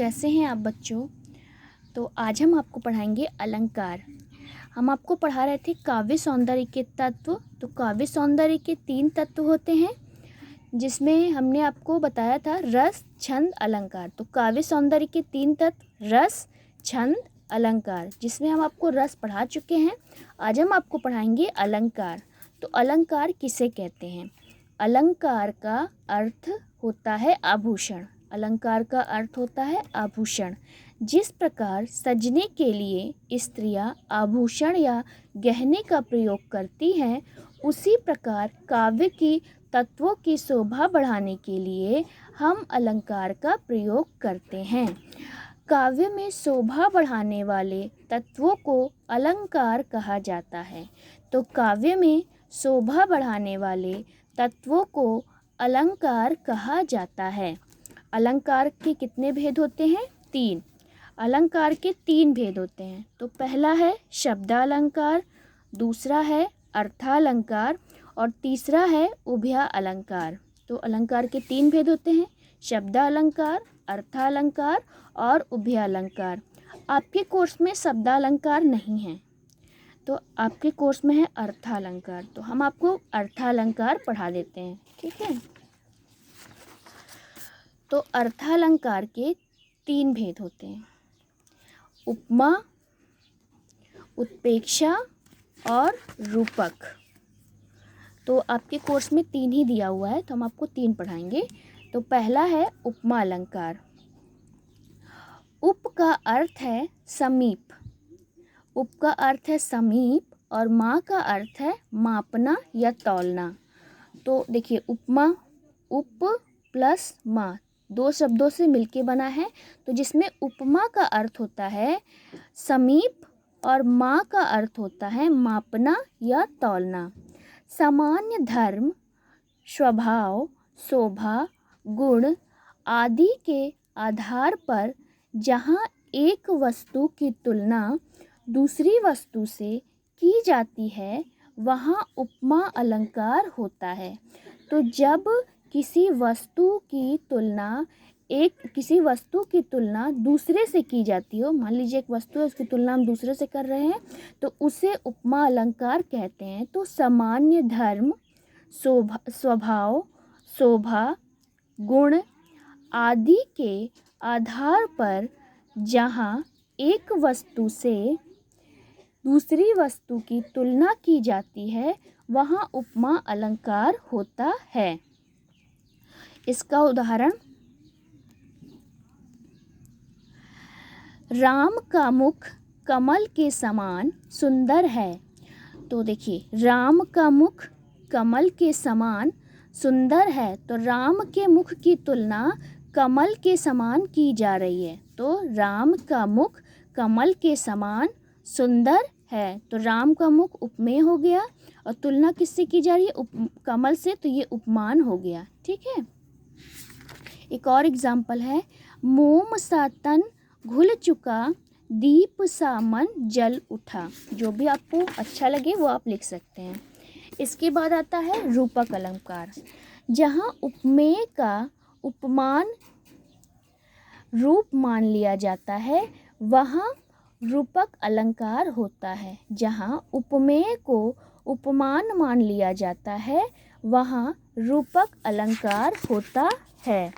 कैसे हैं आप बच्चों। तो आज हम आपको पढ़ाएंगे अलंकार। हम आपको पढ़ा रहे थे काव्य सौंदर्य के तत्व। तो काव्य सौंदर्य के 3 तत्व होते हैं, जिसमें हमने आपको बताया था रस, छंद, अलंकार। तो काव्य सौंदर्य के 3 तत्व रस, छंद, अलंकार, जिसमें हम आपको रस पढ़ा चुके हैं। आज हम आपको पढ़ाएंगे अलंकार। तो अलंकार किसे कहते हैं? अलंकार का अर्थ होता है आभूषण। अलंकार का अर्थ होता है आभूषण। जिस प्रकार सजने के लिए स्त्रियां आभूषण या गहने का प्रयोग करती हैं, उसी प्रकार काव्य की तत्वों की शोभा बढ़ाने के लिए हम अलंकार का प्रयोग करते हैं। काव्य में शोभा बढ़ाने वाले तत्वों को अलंकार कहा जाता है। तो काव्य में शोभा बढ़ाने वाले तत्वों को अलंकार कहा जाता है। अलंकार के कितने भेद होते हैं? 3। अलंकार के 3 भेद होते हैं। तो पहला है शब्दालंकार, दूसरा है अर्थालंकार और तीसरा है उभया अलंकार। तो अलंकार के 3 भेद होते हैं, शब्दालंकार, अर्थालंकार और उभया अलंकार। आपके कोर्स में शब्दालंकार नहीं है, तो आपके कोर्स में है अर्थालंकार। तो हम आपको अर्थालंकार पढ़ा देते हैं, ठीक है। तो अर्थालंकार के 3 भेद होते हैं, उपमा, उत्प्रेक्षा और रूपक। तो आपके कोर्स में 3 ही दिया हुआ है, तो हम आपको 3 पढ़ाएंगे। तो पहला है उपमा अलंकार। उप का अर्थ है समीप। उप का अर्थ है समीप और मा का अर्थ है मापना या तौलना। तो देखिए, उपमा उप प्लस मा 2 शब्दों से मिलके बना है। तो जिसमें उपमा का अर्थ होता है समीप और मा का अर्थ होता है मापना या तौलना। सामान्य धर्म, स्वभाव, शोभा, गुण आदि के आधार पर जहाँ एक वस्तु की तुलना दूसरी वस्तु से की जाती है, वहाँ उपमा अलंकार होता है। तो जब किसी वस्तु की तुलना दूसरे से की जाती हो, मान लीजिए एक वस्तु है, उसकी तुलना हम दूसरे से कर रहे हैं, तो उसे उपमा अलंकार कहते हैं। तो सामान्य धर्म, स्वभाव, शोभा, गुण आदि के आधार पर जहाँ एक वस्तु से दूसरी वस्तु की तुलना की जाती है, वहाँ उपमा अलंकार होता है। इसका उदाहरण, राम का मुख कमल के समान सुंदर है। तो देखिए, राम का मुख कमल के समान सुंदर है। तो राम के मुख की तुलना कमल के समान की जा रही है। तो राम का मुख कमल के समान सुंदर है। तो राम का मुख उपमेय हो गया और तुलना किससे की जा रही है? कमल से। तो ये उपमान हो गया, ठीक है। एक और एग्जाम्पल है, मोम सा तन घुल चुका, दीप सा मन जल उठा। जो भी आपको अच्छा लगे वो आप लिख सकते हैं। इसके बाद आता है रूपक अलंकार। जहाँ उपमेय का उपमान रूप मान लिया जाता है, वहाँ रूपक अलंकार होता है। जहाँ उपमेय को उपमान मान लिया जाता है, वहाँ रूपक अलंकार होता है।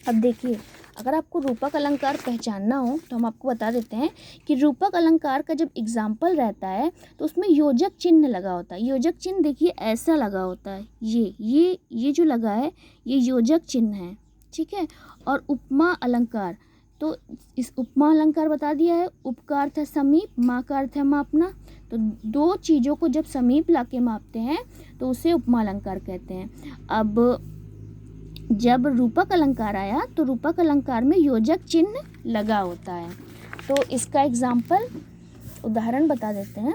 अब देखिए, अगर आपको रूपक अलंकार पहचानना हो तो हम आपको बता देते हैं कि रूपक अलंकार का जब एग्जाम्पल रहता है तो उसमें योजक चिन्ह लगा होता है। योजक चिन्ह देखिए ऐसा लगा होता है, ये जो लगा है ये योजक चिन्ह है, ठीक है। और उपमा अलंकार, तो इस उपमा अलंकार बता दिया है। उप का अर्थ है समीप, मा का अर्थ है मापना। तो 2 चीज़ों को जब समीप लाके मापते हैं तो उसे उपमा अलंकार कहते हैं। अब जब रूपक अलंकार आया तो रूपक अलंकार में योजक चिन्ह लगा होता है। तो इसका एग्जाम्पल, उदाहरण बता देते हैं।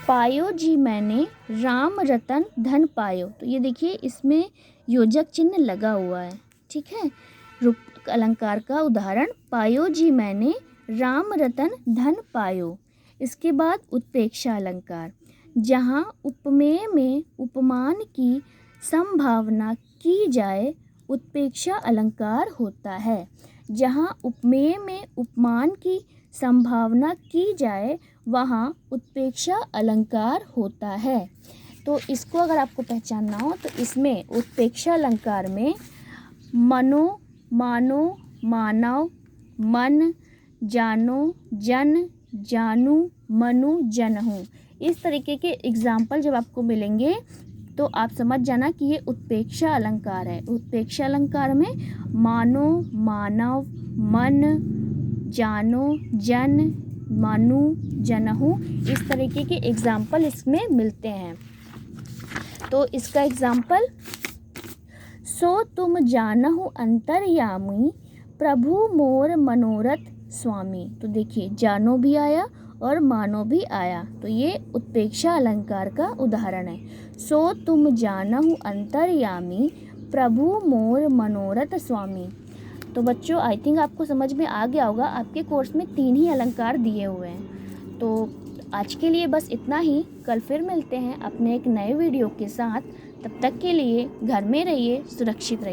पायो जी मैंने राम रतन धन पायो। तो ये देखिए, इसमें योजक चिन्ह लगा हुआ है, ठीक है। रूपक अलंकार का उदाहरण, पायो जी मैंने राम रतन धन पायो। इसके बाद उत्प्रेक्षा अलंकार। जहाँ उपमेय में उपमान की संभावना की जाए उत्प्रेक्षा अलंकार होता है। जहाँ उपमेय में उपमान की संभावना की जाए वहाँ उत्प्रेक्षा अलंकार होता है। तो इसको अगर आपको पहचानना हो तो इसमें उत्प्रेक्षा अलंकार में मनो, मानो, मानव, मन, जानो, जन, जानू, मनु, जनहु, इस तरीके के एग्जाम्पल जब आपको मिलेंगे तो आप समझ जाना कि ये उत्प्रेक्षा अलंकार है। उत्प्रेक्षा अलंकार में मानो, मानव, मन, जानो, जन, मनु, जनहु, इस तरीके के एग्जाम्पल इसमें मिलते हैं। तो इसका एग्जाम्पल, सो तुम जानहु अंतर्यामी प्रभु मोर मनोरथ स्वामी। तो देखिए जानो भी आया और मानो भी आया, तो ये उत्प्रेक्षा अलंकार का उदाहरण है। सो तुम जानहु अंतर्यामी प्रभु मोर मनोरथ स्वामी। तो बच्चों आई थिंक आपको समझ में आ गया होगा, आपके कोर्स में 3 ही अलंकार दिए हुए हैं। तो आज के लिए बस इतना ही। कल फिर मिलते हैं अपने एक नए वीडियो के साथ। तब तक के लिए घर में रहिए, सुरक्षित रहिए।